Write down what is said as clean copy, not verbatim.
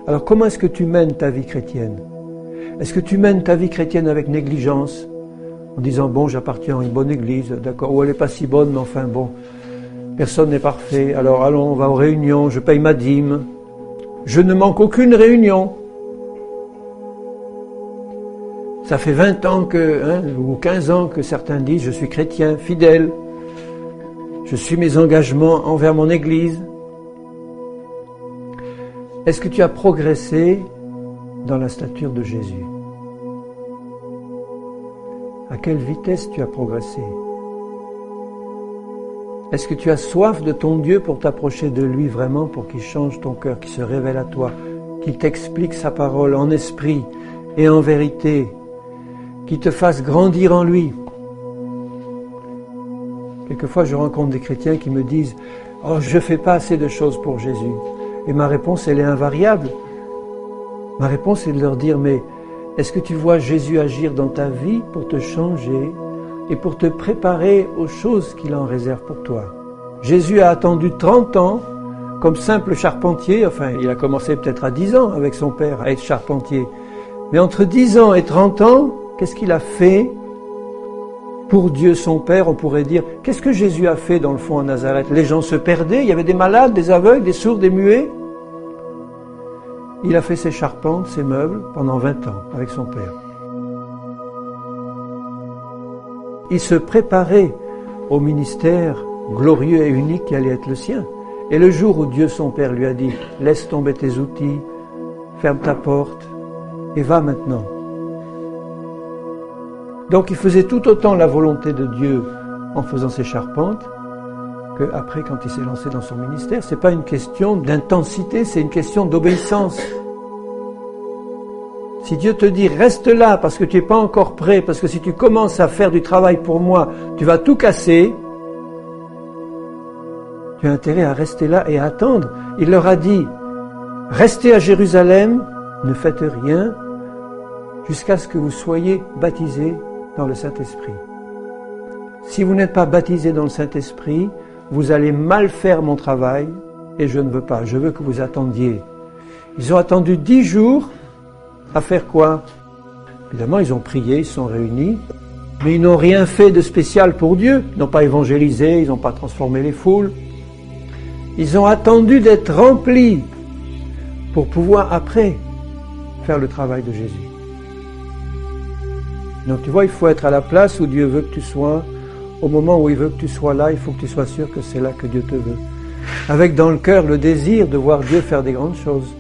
Alors comment est-ce que tu mènes ta vie chrétienne? Est-ce que tu mènes ta vie chrétienne avec négligence, en disant, bon, j'appartiens à une bonne église, d'accord, ou elle n'est pas si bonne, mais enfin bon, personne n'est parfait, alors allons, on va aux réunions, je paye ma dîme, je ne manque aucune réunion. Ça fait 20 ans ou 15 ans que certains disent, je suis chrétien, fidèle, je suis mes engagements envers mon église. Est-ce que tu as progressé dans la stature de Jésus? À quelle vitesse tu as progressé? Est-ce que tu as soif de ton Dieu pour t'approcher de lui vraiment, pour qu'il change ton cœur, qu'il se révèle à toi, qu'il t'explique sa parole en esprit et en vérité, qu'il te fasse grandir en lui? Quelquefois, je rencontre des chrétiens qui me disent « Oh, je ne fais pas assez de choses pour Jésus ». Et ma réponse, elle est invariable. Ma réponse est de leur dire « Mais est-ce que tu vois Jésus agir dans ta vie pour te changer et pour te préparer aux choses qu'il en réserve pour toi ?» Jésus a attendu 30 ans comme simple charpentier. Enfin, il a commencé peut-être à 10 ans avec son père à être charpentier. Mais entre 10 ans et 30 ans, qu'est-ce qu'il a fait pour Dieu son Père? On pourrait dire, qu'est-ce que Jésus a fait dans le fond à Nazareth? Les gens se perdaient, il y avait des malades, des aveugles, des sourds, des muets. Il a fait ses charpentes, ses meubles, pendant 20 ans avec son Père. Il se préparait au ministère glorieux et unique qui allait être le sien. Et le jour où Dieu son Père lui a dit, laisse tomber tes outils, ferme ta porte et va maintenant. Donc il faisait tout autant la volonté de Dieu en faisant ses charpentes qu'après quand il s'est lancé dans son ministère. Ce n'est pas une question d'intensité, c'est une question d'obéissance. Si Dieu te dit reste là parce que tu n'es pas encore prêt, parce que si tu commences à faire du travail pour moi, tu vas tout casser, tu as intérêt à rester là et à attendre. Il leur a dit, restez à Jérusalem, ne faites rien, jusqu'à ce que vous soyez baptisés dans le Saint-Esprit. Si vous n'êtes pas baptisés dans le Saint-Esprit, vous allez mal faire mon travail et je ne veux pas. Je veux que vous attendiez. Ils ont attendu 10 jours à faire quoi? Évidemment, ils ont prié, ils se sont réunis, mais ils n'ont rien fait de spécial pour Dieu. Ils n'ont pas évangélisé, ils n'ont pas transformé les foules. Ils ont attendu d'être remplis pour pouvoir après faire le travail de Jésus. Donc tu vois, il faut être à la place où Dieu veut que tu sois. Au moment où il veut que tu sois là, il faut que tu sois sûr que c'est là que Dieu te veut. Avec dans le cœur le désir de voir Dieu faire des grandes choses.